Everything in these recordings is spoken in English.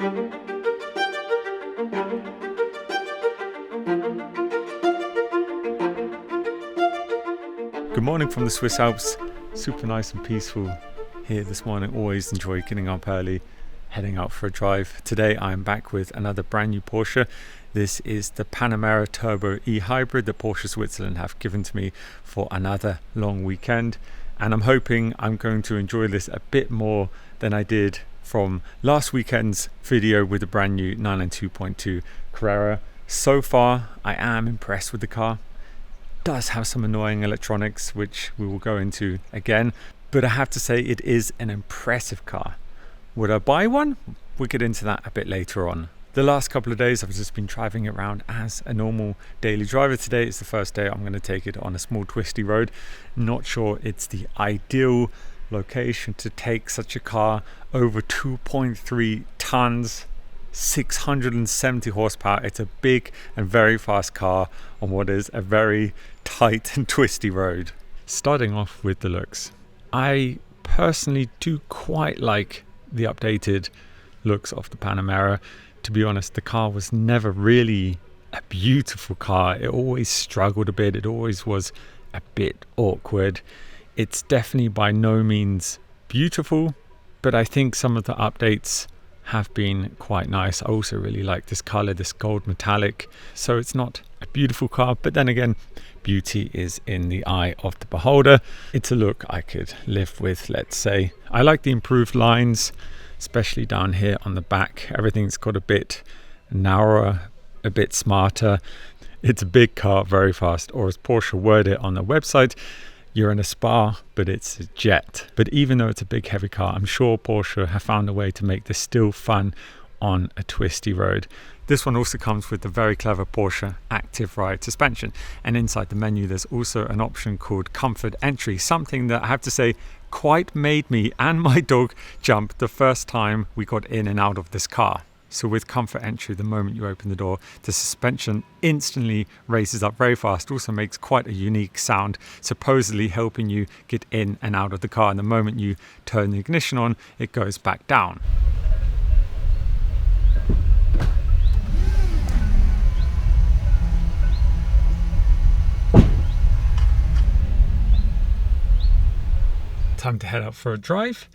Good morning from the Swiss Alps. Super nice and peaceful here this morning. Always enjoy getting up early, heading out for a drive. Today I'm back with another brand new Porsche. This is the Panamera Turbo E-Hybrid that Porsche Switzerland have given to me for another long weekend. And I'm hoping I'm going to enjoy this a bit more than I did from last weekend's video with the brand new 992.2 Carrera. So far, I am impressed with the car. Does have some annoying electronics, which we will go into again, but I have to say it is an impressive car. Would I buy one? We'll get into that a bit later on. The last couple of days I've just been driving it around as a normal daily driver. Today is the first day I'm going to take it on a small twisty road. Not sure it's the ideal location to take such a car over 2.3 tons, 670 horsepower. It's a big and very fast car on what is a very tight and twisty road. Starting off with the looks, I personally do quite like the updated looks of the Panamera. To be honest, the car was never really a beautiful car. It always struggled a bit. It always was a bit awkward. It's definitely by no means beautiful, but I think some of the updates have been quite nice. I also really like this color, this gold metallic. So it's not a beautiful car, but then again, beauty is in the eye of the beholder. It's a look I could live with, let's say. I like the improved lines, especially down here on the back. Everything's got a bit narrower, a bit smarter. It's a big car, very fast, or as Porsche worded it on their website, you're in a spa, but it's a jet. But even though it's a big heavy car, I'm sure Porsche have found a way to make this still fun on a twisty road. This one also comes with the very clever Porsche Active Ride suspension. And inside the menu, there's also an option called Comfort Entry, something that I have to say quite made me and my dog jump the first time we got in and out of this car. So with Comfort Entry, the moment you open the door, the suspension instantly raises up very fast. Also makes quite a unique sound, supposedly helping you get in and out of the car. And the moment you turn the ignition on, it goes back down. Time to head out for a drive.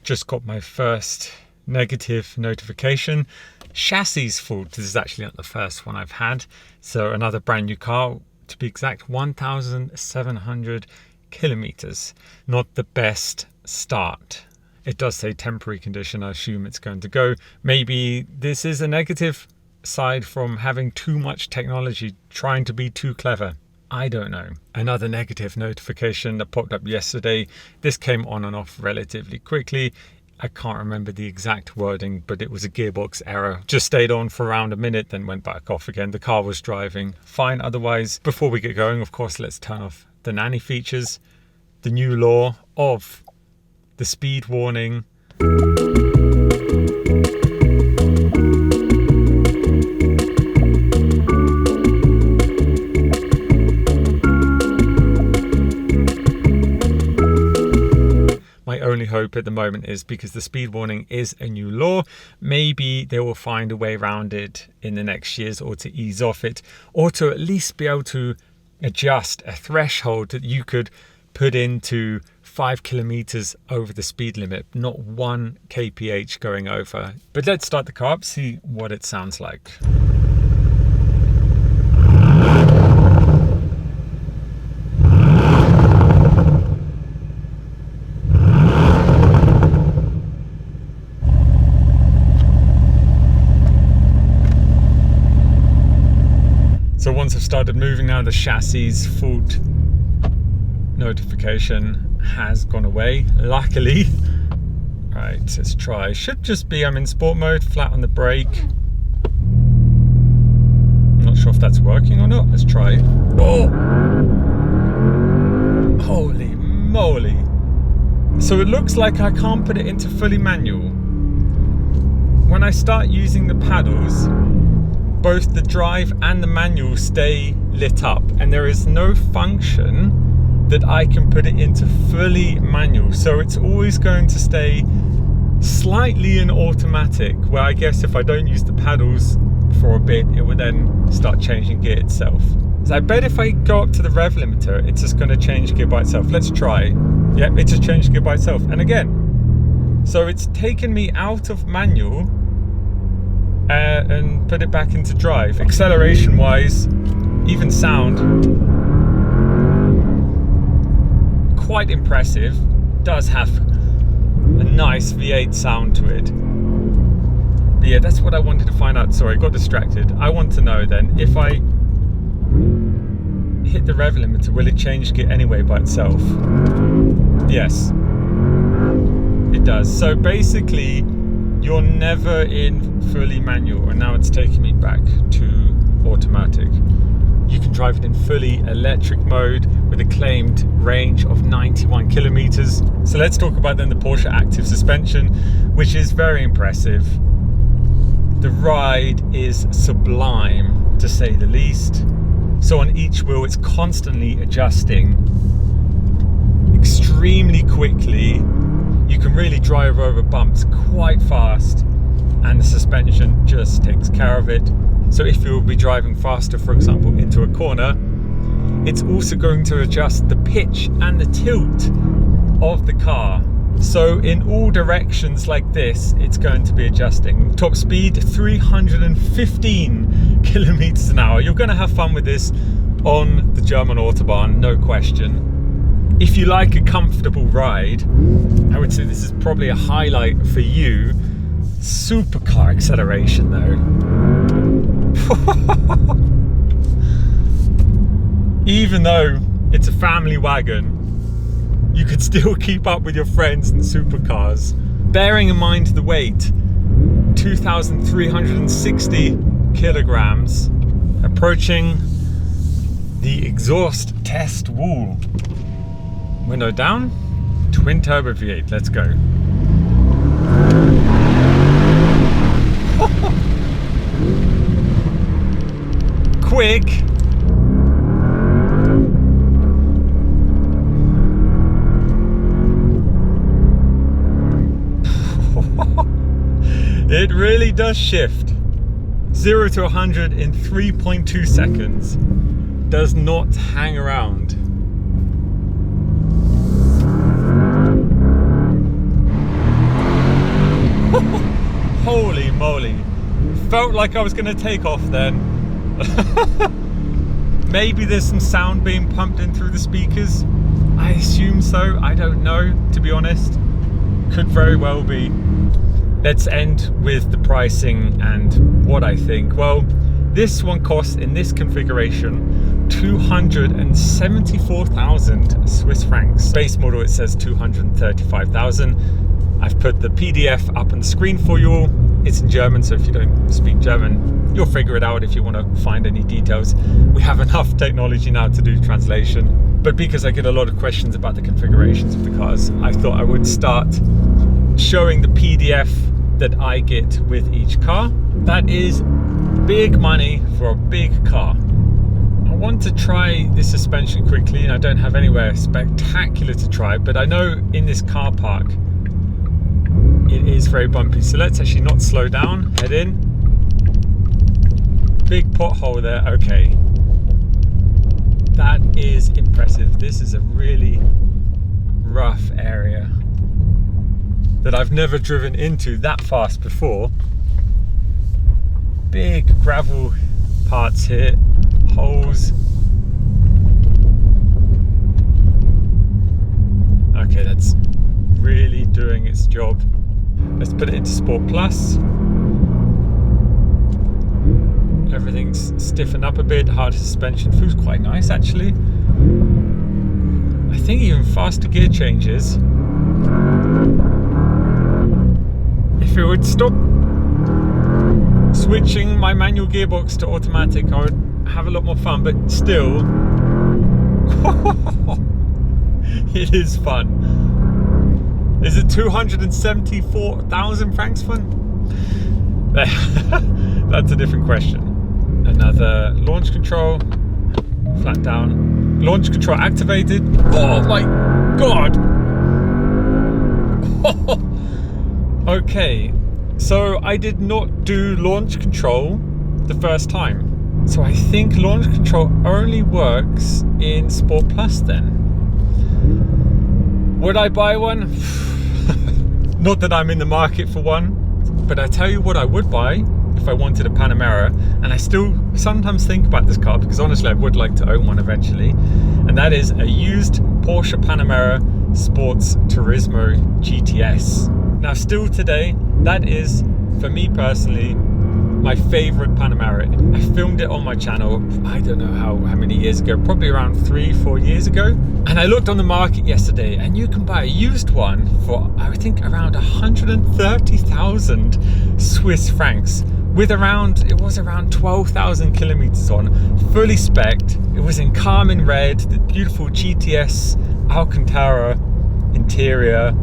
Just got my first negative notification. Chassis fault. This is actually not the first one I've had. So another brand new car, to be exact, 1,700 kilometers. Not the best start. It does say temporary condition. I assume it's going to go. Maybe this is a negative side from having too much technology, trying to be too clever. I don't know. Another negative notification that popped up yesterday. This came on and off relatively quickly. I can't remember the exact wording, but it was a gearbox error. Just stayed on for around a minute, then went back off again. The car was driving fine otherwise. Before we get going, of course, let's turn off the Nanny Features. The new law of the speed warning. Only hope at the moment is because the speed warning is a new law, maybe they will find a way around it in the next years, or to ease off it, or to at least be able to adjust a threshold that you could put into 5 kilometers over the speed limit, not 1 kph going over. But let's start the car up, see what it sounds like. So once I've started moving now, the chassis fault notification has gone away, luckily. Right, let's try. Should just be, I'm in sport mode, flat on the brake. I'm not sure if that's working or not. Let's try. Oh! Holy moly. So it looks like I can't put it into fully manual. When I start using the paddles, both the drive and the manual stay lit up, and there is no function that I can put it into fully manual. So it's always going to stay slightly in automatic, where I guess if I don't use the paddles for a bit, it would then start changing gear itself. So I bet if I go up to the rev limiter, it's just going to change gear by itself. Let's try. Yep, it just changed gear by itself. And again, so it's taken me out of manual and put it back into drive. Acceleration wise, even sound, quite impressive. Does have a nice V8 sound to it. But yeah, that's what I wanted to find out. Sorry, got distracted. I want to know then, if I hit the rev limiter, will it change gear anyway by itself? Yes, it does. So basically, you're never in fully manual, and now it's taking me back to automatic. You can drive it in fully electric mode with a claimed range of 91 kilometers. So let's talk about then the Porsche active suspension, which is very impressive. The ride is sublime, to say the least. So on each wheel, it's constantly adjusting extremely quickly. You can really drive over bumps quite fast, and the suspension just takes care of it. So if you'll be driving faster, for example, into a corner, it's also going to adjust the pitch and the tilt of the car. So in all directions like this, it's going to be adjusting. Top speed, 315 kilometers an hour. You're going to have fun with this on the German Autobahn, no question. If you like a comfortable ride, I would say this is probably a highlight for you. Supercar acceleration though. Even though it's a family wagon, you could still keep up with your friends in supercars. Bearing in mind the weight, 2,360 kilograms, approaching the exhaust test wall. Window down, twin turbo V8, let's go. Quick. It really does shift. 0 to 100 in 3.2 seconds. Does not hang around. Holy moly. Felt like I was going to take off then. Maybe there's some sound being pumped in through the speakers. I assume so. I don't know, to be honest. Could very well be. Let's end with the pricing and what I think. Well, this one costs in this configuration 274,000 Swiss francs. Base model, it says 235,000. I've put the PDF up on the screen for you all. It's in German, so if you don't speak German, you'll figure it out if you want to find any details. We have enough technology now to do translation. But because I get a lot of questions about the configurations of the cars, I thought I would start showing the PDF that I get with each car. That is big money for a big car. I want to try this suspension quickly, and I don't have anywhere spectacular to try, but I know in this car park it is very bumpy. So let's actually not slow down, head in. Big pothole there, okay. That is impressive. This is a really rough area that I've never driven into that fast before. Big gravel parts here, holes. Okay, that's really doing its job. Let's put it into Sport Plus. Everything's stiffened up a bit, hard suspension, feels quite nice actually. I think even faster gear changes. If it would stop switching my manual gearbox to automatic, I would have a lot more fun, but still, it is fun. Is it 274,000 francs fun? That's a different question. Another launch control, flat down. Launch control activated. Oh my God. Okay, so I did not do launch control the first time. So I think launch control only works in Sport Plus then. Would I buy one? Not that I'm in the market for one, but I tell you what I would buy if I wanted a Panamera, and I still sometimes think about this car because honestly I would like to own one eventually, and that is a used Porsche Panamera Sports Turismo GTS. Now still today, that is, for me personally, my favorite Panamera. I filmed it on my channel, I don't know how many years ago, probably around 3-4 years ago. And I looked on the market yesterday and you can buy a used one for, I think, around 130,000 Swiss francs with it was around 12,000 kilometers on, fully spec'd. It was in Carmine red, the beautiful GTS Alcantara interior.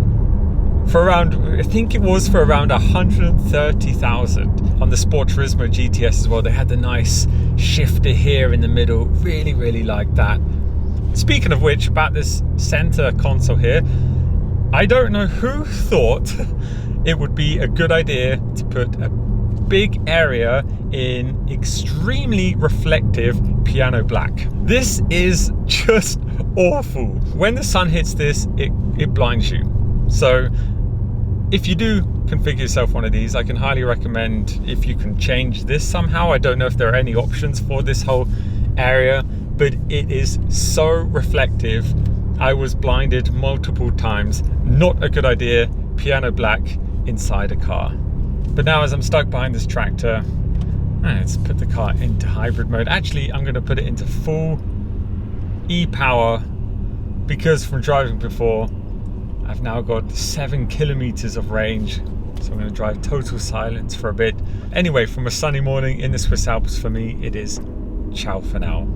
For around, I think it was for around 130,000. On the Sport Turismo GTS as well, they had the nice shifter here in the middle. Really, really like that. Speaking of which, about this center console here, I don't know who thought it would be a good idea to put a big area in extremely reflective piano black. This is just awful. When the sun hits this, it blinds you. So if you do configure yourself one of these, I can highly recommend if you can change this somehow. I don't know if there are any options for this whole area, but it is so reflective. I was blinded multiple times. Not a good idea, piano black inside a car. But now as I'm stuck behind this tractor, let's put the car into hybrid mode. Actually, I'm going to put it into full e-power because from driving before, I've now got 7 kilometers of range. So I'm going to drive total silence for a bit. Anyway, from a sunny morning in the Swiss Alps, for me, it is ciao for now.